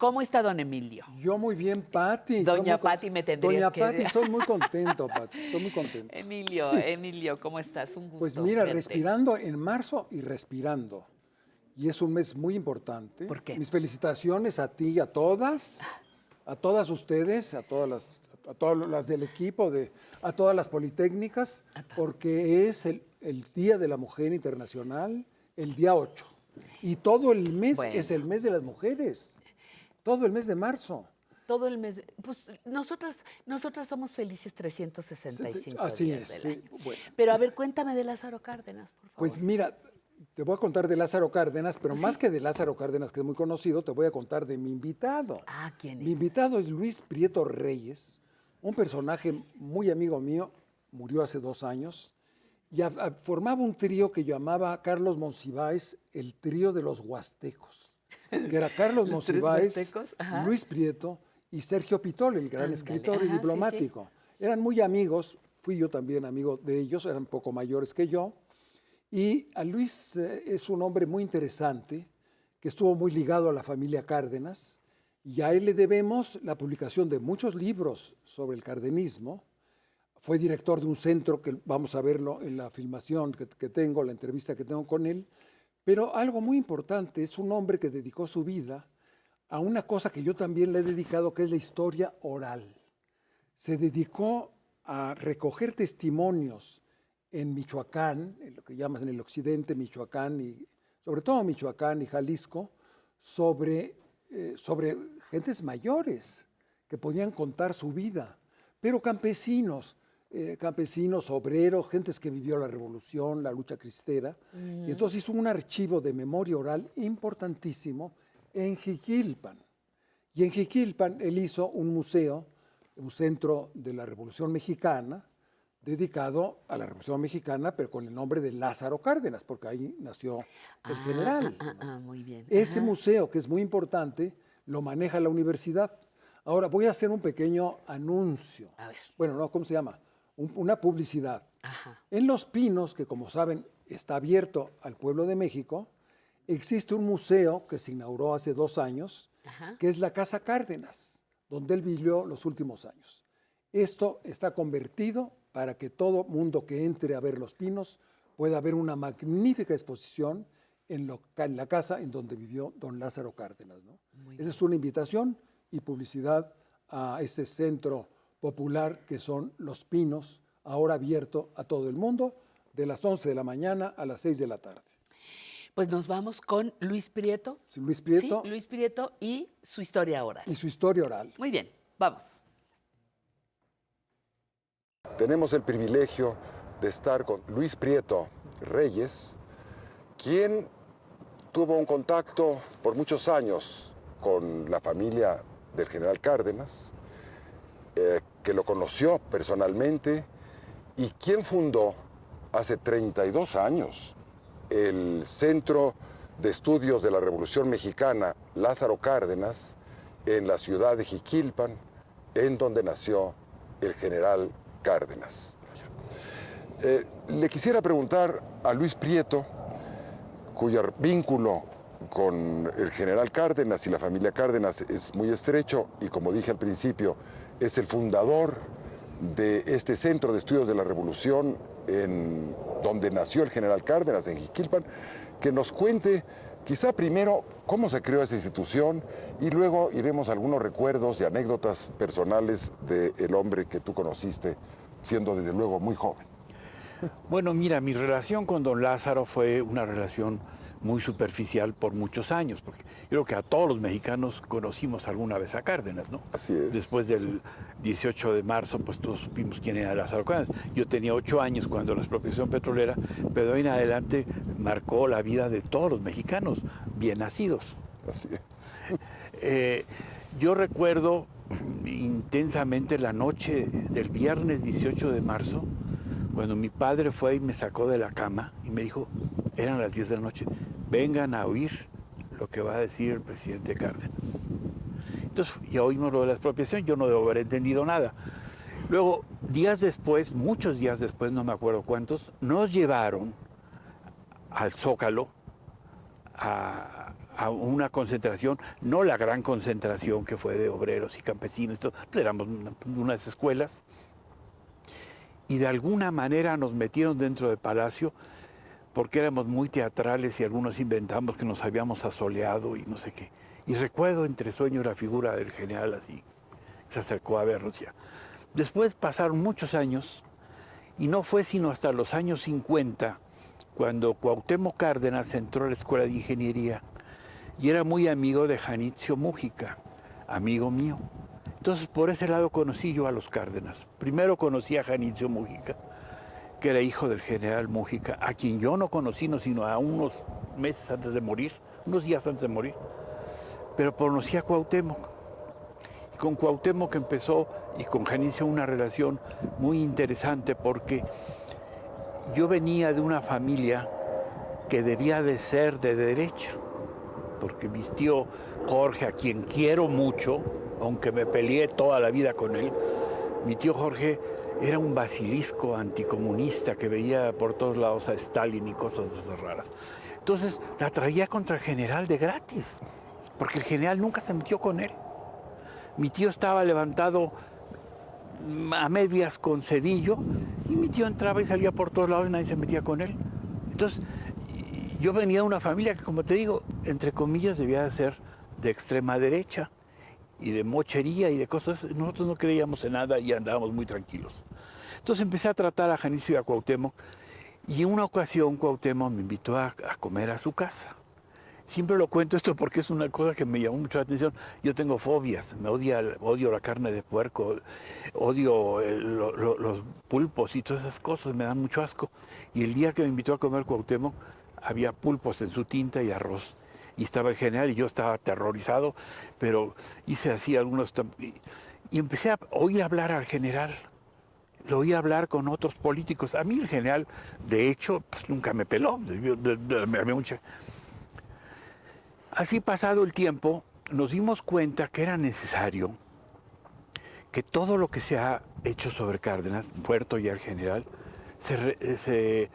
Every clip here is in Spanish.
¿Cómo está don Emilio? Yo muy bien, Pati. Doña Pati me tendrías Doña que... Pati, estoy muy contento, Pati. Estoy muy contento. Emilio, ¿cómo estás? Un gusto Pues mira, verte. respirando en marzo y respirando. Y es un mes muy importante. ¿Por qué? Mis felicitaciones a ti y a todas ustedes, a todas las del equipo, a todas las politécnicas, porque es el Día de la Mujer Internacional, el día 8. Y todo el mes es el mes de las mujeres. Todo el mes de marzo. Todo el mes. Pues nosotras somos felices 365 Así días es, del sí. año. Bueno. Pero a ver, cuéntame de Lázaro Cárdenas, por favor. Pues mira, te voy a contar de Lázaro Cárdenas, pero más que de Lázaro Cárdenas, que es muy conocido, te voy a contar de mi invitado. ¿Quién es? Mi invitado es Luis Prieto Reyes, un personaje muy amigo mío, murió hace 2 años, y formaba un trío que llamaba Carlos Monsiváis, el trío de los huastecos, que era Carlos Monsiváis, Luis Prieto y Sergio Pitol, el gran escritor y diplomático. Sí. Eran muy amigos, fui yo también amigo de ellos, eran un poco mayores que yo. Y a Luis es un hombre muy interesante, que estuvo muy ligado a la familia Cárdenas, y a él le debemos la publicación de muchos libros sobre el cardenismo. Fue director de un centro, que vamos a verlo en la filmación que tengo, la entrevista que tengo con él. Pero algo muy importante, es un hombre que dedicó su vida a una cosa que yo también le he dedicado, que es la historia oral. Se dedicó a recoger testimonios en Michoacán, en lo que llamas en el occidente, Michoacán, y sobre todo Michoacán y Jalisco, sobre gentes mayores que podían contar su vida, pero campesinos, obreros, gentes que vivió la revolución, la lucha cristera. Y entonces hizo un archivo de memoria oral importantísimo en Jiquilpan. Y en Jiquilpan él hizo un museo, un centro de la Revolución Mexicana, dedicado a la Revolución Mexicana, pero con el nombre de Lázaro Cárdenas, porque ahí nació el general. Muy bien. Ese museo, que es muy importante, lo maneja la universidad. Ahora voy a hacer un pequeño anuncio. A ver. Bueno, no, ¿cómo se llama? Una publicidad. En Los Pinos, que como saben está abierto al pueblo de México, existe un museo que se inauguró hace 2 años, que es la Casa Cárdenas, donde él vivió los últimos años. Esto está convertido para que todo mundo que entre a ver Los Pinos pueda ver una magnífica exposición en la casa en donde vivió don Lázaro Cárdenas, ¿no? Esa es una invitación y publicidad a este centro popular que son Los Pinos, ahora abierto a todo el mundo, de las 11 de la mañana a las 6 de la tarde. Pues nos vamos con Luis Prieto. Sí, Luis Prieto. Sí, Luis Prieto y su historia oral. Y su historia oral. Muy bien, vamos. Tenemos el privilegio de estar con Luis Prieto Reyes, quien tuvo un contacto por muchos años con la familia del general Cárdenas, que lo conoció personalmente y quien fundó hace 32 años el Centro de Estudios de la Revolución Mexicana Lázaro Cárdenas en la ciudad de Jiquilpan, en donde nació el general Cárdenas. Le quisiera preguntar a Luis Prieto, cuyo vínculo con el general Cárdenas y la familia Cárdenas es muy estrecho y, como dije al principio, es el fundador de este Centro de Estudios de la Revolución en donde nació el general Cárdenas, en Jiquilpan, que nos cuente quizá primero cómo se creó esa institución y luego iremos a algunos recuerdos y anécdotas personales del hombre que tú conociste, siendo desde luego muy joven. Bueno, mira, mi relación con don Lázaro fue una relación muy superficial por muchos años, porque creo que a todos los mexicanos conocimos alguna vez a Cárdenas, ¿no? Así es. Después del 18 de marzo, pues todos supimos quién era Lázaro Cárdenas. Yo tenía 8 años cuando la expropiación petrolera, pero de ahí en adelante marcó la vida de todos los mexicanos bien nacidos. Así es. Yo recuerdo intensamente la noche del viernes 18 de marzo, cuando mi padre fue y me sacó de la cama y me dijo, eran las 10 de la noche, vengan a oír lo que va a decir el presidente Cárdenas. Entonces ya oímos lo de la expropiación, yo no debo haber entendido nada. Luego, días después, muchos días después, no me acuerdo cuántos, nos llevaron al Zócalo a a una concentración, no la gran concentración que fue de obreros y campesinos, éramos unas escuelas, y de alguna manera nos metieron dentro del palacio porque éramos muy teatrales y algunos inventamos que nos habíamos asoleado y no sé qué. Y recuerdo entre sueños la figura del general así, se acercó a vernos ya. Después pasaron muchos años y no fue sino hasta los años 50 cuando Cuauhtémoc Cárdenas entró a la Escuela de Ingeniería y era muy amigo de Janitzio Múgica, amigo mío. Entonces por ese lado conocí yo a los Cárdenas. Primero conocí a Janitzio Múgica, que era hijo del general Múgica, a quien yo no conocí sino a unos meses antes de morir, unos días antes de morir. Pero conocí a Cuauhtémoc. Y con Cuauhtémoc empezó, y con Janitzio, una relación muy interesante porque yo venía de una familia que debía de ser de derecha, porque mi tío Jorge, a quien quiero mucho, aunque me peleé toda la vida con él, mi tío Jorge era un basilisco anticomunista que veía por todos lados a Stalin y cosas de esas raras. Entonces la traía contra el general de gratis, porque el general nunca se metió con él. Mi tío estaba levantado a medias con Cedillo y mi tío entraba y salía por todos lados y nadie se metía con él. Entonces yo venía de una familia que, como te digo, entre comillas debía de ser de extrema derecha y de mochería y de cosas. Nosotros no creíamos en nada y andábamos muy tranquilos. Entonces empecé a tratar a Janitzio y a Cuauhtémoc y en una ocasión Cuauhtémoc me invitó a comer a su casa. Siempre lo cuento esto porque es una cosa que me llamó mucho la atención. Yo tengo fobias, odio la carne de puerco, odio los pulpos y todas esas cosas, me dan mucho asco. Y el día que me invitó a comer Cuauhtémoc, había pulpos en su tinta y arroz. Y estaba el general y yo estaba aterrorizado, pero hice así algunos... Y empecé a oír hablar al general. Lo oí hablar con otros políticos. A mí el general, de hecho, pues, nunca me peló. Me mucha... Así pasado el tiempo, nos dimos cuenta que era necesario que todo lo que se ha hecho sobre Cárdenas, Puerto y el general, se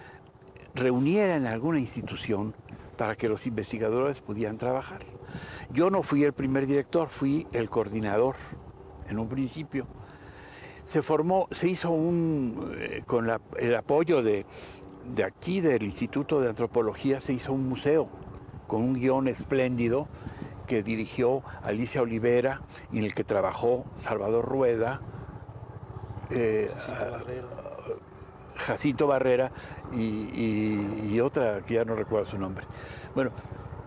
reuniera en alguna institución para que los investigadores pudieran trabajar. Yo no fui el primer director, fui el coordinador en un principio. Se hizo con el apoyo de aquí, del Instituto de Antropología, se hizo un museo con un guión espléndido que dirigió Alicia Olivera y en el que trabajó Salvador Rueda, Jacinto Barrera y otra que ya no recuerdo su nombre. Bueno,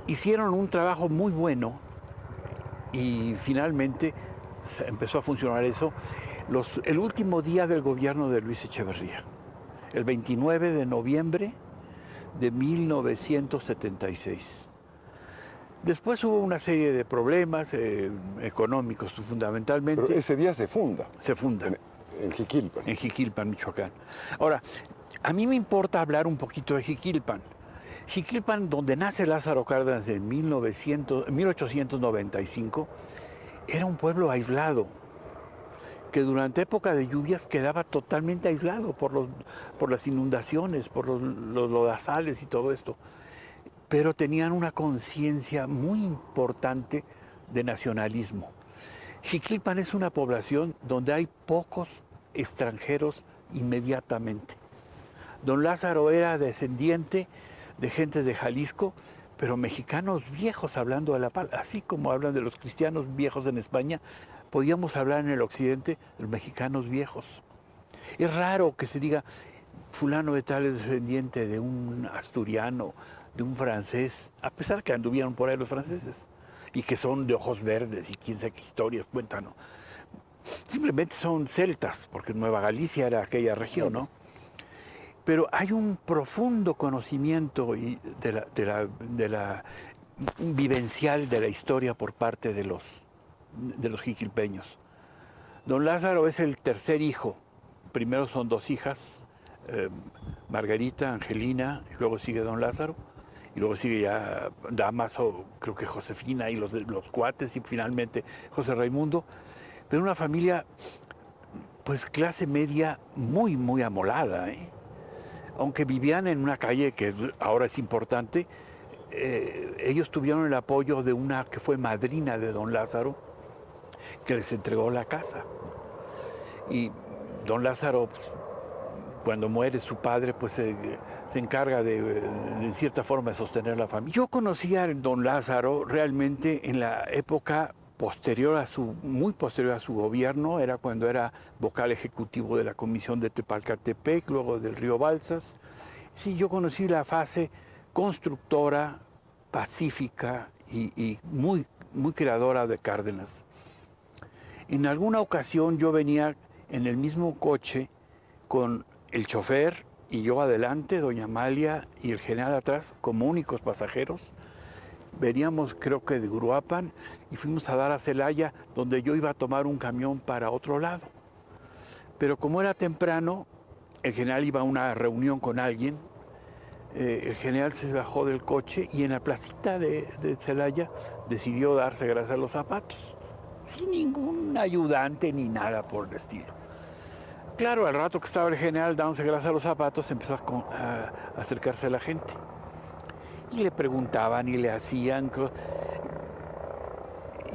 hicieron un trabajo muy bueno y finalmente empezó a funcionar eso el último día del gobierno de Luis Echeverría, el 29 de noviembre de 1976. Después hubo una serie de problemas económicos fundamentalmente. Pero ese día se funda. Se funda. En Jiquilpan. En Jiquilpan, Michoacán. Ahora, a mí me importa hablar un poquito de Jiquilpan. Jiquilpan, donde nace Lázaro Cárdenas en 1895, era un pueblo aislado, que durante época de lluvias quedaba totalmente aislado por las inundaciones, por los lodazales y todo esto. Pero tenían una conciencia muy importante de nacionalismo. Jiquilpan es una población donde hay pocos extranjeros inmediatamente. Don Lázaro era descendiente de gentes de Jalisco, pero mexicanos viejos hablando así como hablan de los cristianos viejos en España, podíamos hablar en el occidente de los mexicanos viejos. Es raro que se diga fulano de tal es descendiente de un asturiano, de un francés, a pesar que anduvieron por ahí los franceses y que son de ojos verdes y quién sabe qué historias cuentan, ¿no? Simplemente son celtas, porque Nueva Galicia era aquella región, ¿no? Pero hay un profundo conocimiento de la vivencial de la historia por parte de los jiquilpeños. Don Lázaro es el tercer hijo. Primero son dos hijas, Margarita, Angelina, y luego sigue don Lázaro, y luego sigue ya Damaso, creo que Josefina y los cuates, y finalmente José Raimundo. Pero una familia, pues clase media muy, muy amolada, ¿eh? Aunque vivían en una calle que ahora es importante, ellos tuvieron el apoyo de una que fue madrina de don Lázaro, que les entregó la casa. Y don Lázaro, pues, cuando muere su padre, pues se encarga de, en cierta forma, de sostener la familia. Yo conocí a don Lázaro realmente en la época muy posterior a su gobierno, era cuando era vocal ejecutivo de la Comisión de Tepalcatepec, luego del Río Balsas. Sí, yo conocí la fase constructora, pacífica y muy, muy creadora de Cárdenas. En alguna ocasión yo venía en el mismo coche con el chofer y yo adelante, doña Amalia y el general atrás, como únicos pasajeros. Veníamos, creo que de Uruapan, y fuimos a dar a Celaya, donde yo iba a tomar un camión para otro lado. Pero como era temprano, el general iba a una reunión con alguien, el general se bajó del coche y en la placita de Celaya decidió darse grasa a los zapatos, sin ningún ayudante ni nada por el estilo. Claro, al rato que estaba el general dándose grasa a los zapatos, empezó a acercarse a la gente. Y le preguntaban y le hacían.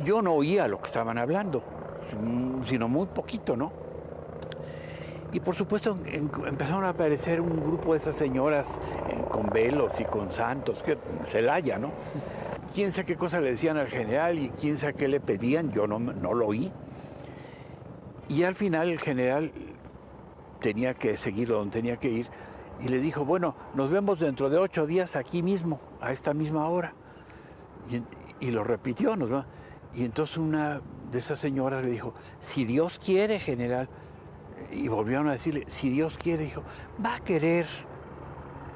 Yo no oía lo que estaban hablando, sino muy poquito, ¿no? Y por supuesto empezaron a aparecer un grupo de esas señoras con velos y con santos, que Celaya, ¿no? Quién sabe qué cosa le decían al general y quién sabe qué le pedían, yo no lo oí. Y al final el general tenía que seguirlo donde tenía que ir y le dijo, bueno, nos vemos dentro de 8 días aquí mismo, a esta misma hora. Y lo repitió, ¿no? Y entonces una de esas señoras le dijo, si Dios quiere, general. Y volvieron a decirle, si Dios quiere, dijo, va a querer.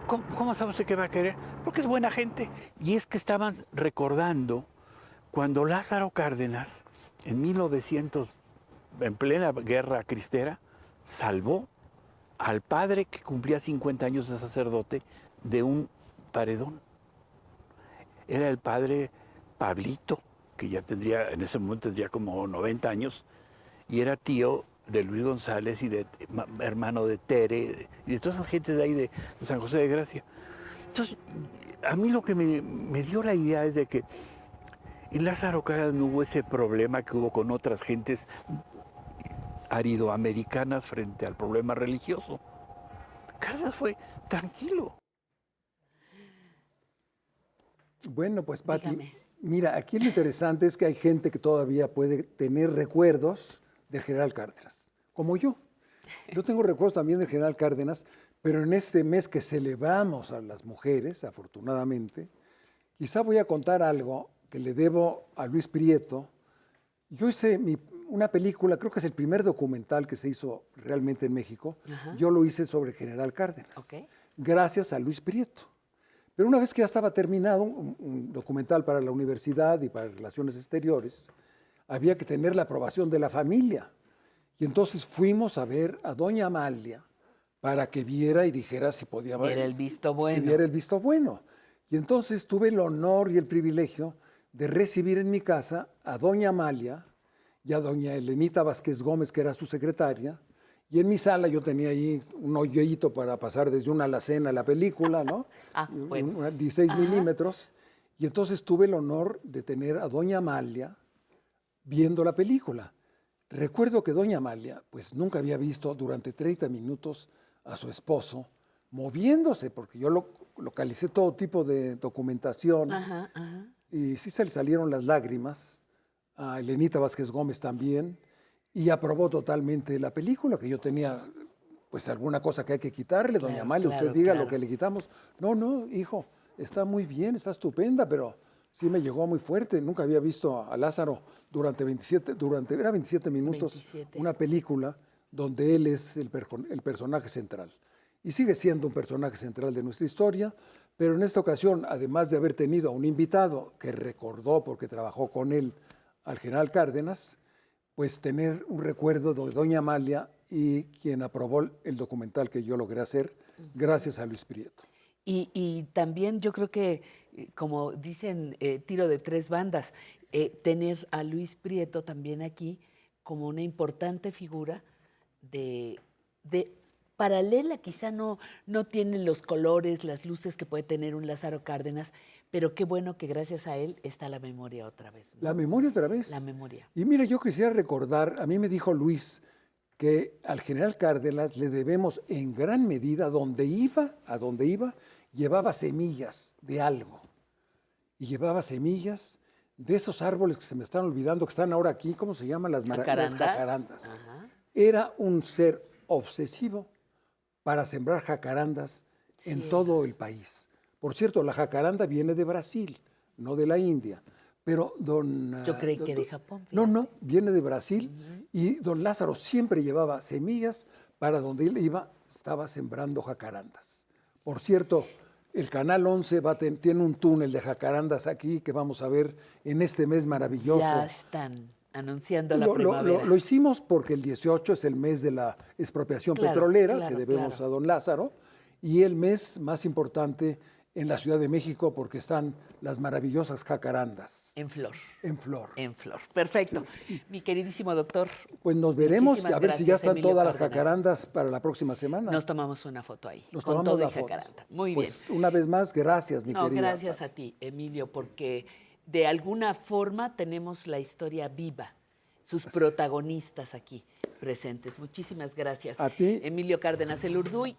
¿Cómo sabe usted que va a querer? Porque es buena gente. Y es que estaban recordando cuando Lázaro Cárdenas, en 1900, en plena guerra cristera, salvó al padre que cumplía 50 años de sacerdote de un paredón. Era el padre Pablito, que ya tendría, en ese momento tendría como 90 años, y era tío de Luis González y hermano de Tere, y de toda esa gente de ahí de San José de Gracia. Entonces, a mí lo que me dio la idea es de que en Lázaro Cárdenas no hubo ese problema que hubo con otras gentes aridoamericanas frente al problema religioso. Cárdenas fue tranquilo. Bueno, pues Pati, Dígame. mira, aquí lo interesante es que hay gente que todavía puede tener recuerdos del general Cárdenas, como yo. Yo tengo recuerdos también del general Cárdenas, pero en este mes que celebramos a las mujeres, afortunadamente, quizá voy a contar algo que le debo a Luis Prieto. Yo hice una película, creo que es el primer documental que se hizo realmente en México. Ajá. Yo lo hice sobre el general Cárdenas, Ok. gracias a Luis Prieto. Pero una vez que ya estaba terminado, un documental para la universidad y para Relaciones Exteriores, había que tener la aprobación de la familia. Y entonces fuimos a ver a doña Amalia para que viera y dijera si podía Diera el visto bueno. que diera el visto bueno. Y entonces tuve el honor y el privilegio de recibir en mi casa a doña Amalia y a doña Elenita Vázquez Gómez, que era su secretaria. Y en mi sala yo tenía ahí un hoyito para pasar desde una alacena a la película, ¿no? Bueno. 16 Ajá. milímetros. Y entonces tuve el honor de tener a doña Amalia viendo la película. Recuerdo que doña Amalia, pues nunca había visto durante 30 minutos a su esposo moviéndose, porque yo localicé todo tipo de documentación. Ajá, ajá. Y sí se le salieron las lágrimas, a Elenita Vázquez Gómez también, y aprobó totalmente la película, que yo tenía pues alguna cosa que hay que quitarle, doña Claro, Amalia, claro, usted diga claro. lo que le quitamos. No, hijo, está muy bien, está estupenda, pero sí me llegó muy fuerte. Nunca había visto a Lázaro durante 27 minutos, 27. una película donde él es el personaje central. Y sigue siendo un personaje central de nuestra historia, pero en esta ocasión, además de haber tenido a un invitado que recordó, porque trabajó con él, al general Cárdenas, pues tener un recuerdo de doña Amalia y quien aprobó el documental que yo logré hacer, gracias a Luis Prieto. Y también yo creo que, como dicen, tiro de 3 bandas, tener a Luis Prieto también aquí como una importante figura de paralela, quizá no tiene los colores, las luces que puede tener un Lázaro Cárdenas, Pero qué bueno que gracias a él está la memoria otra vez, ¿no? La memoria otra vez. La memoria. Y mira, yo quisiera recordar, a mí me dijo Luis que al general Cárdenas le debemos en gran medida a donde iba, llevaba semillas de algo. Y llevaba semillas de esos árboles que se me están olvidando, que están ahora aquí, ¿cómo se llaman? Las jacarandas. Ajá. Era un ser obsesivo para sembrar jacarandas en todo el país. Por cierto, la jacaranda viene de Brasil, no de la India. Pero Yo creí que de Japón. No, viene de Brasil. Y don Lázaro siempre llevaba semillas para donde él iba, estaba sembrando jacarandas. Por cierto, el Canal 11 tiene un túnel de jacarandas aquí que vamos a ver en este mes maravilloso. Ya están anunciando la primavera. Lo hicimos porque el 18 es el mes de la expropiación petrolera que debemos a don Lázaro, y el mes más importante en la Ciudad de México porque están las maravillosas jacarandas. En flor. En flor. En flor. Perfecto. Sí. Mi queridísimo doctor. Pues nos veremos a ver si ya están Emilio todas Cárdenas. las jacarandas para la próxima semana. Nos tomamos una foto ahí. Nos con tomamos todo la y foto. jacaranda. Muy pues, bien. Una vez más, gracias, mi querida. Gracias a ti, Emilio, porque de alguna forma tenemos la historia viva, sus protagonistas aquí presentes. Muchísimas gracias. A ti. Emilio Cárdenas, el Urduy.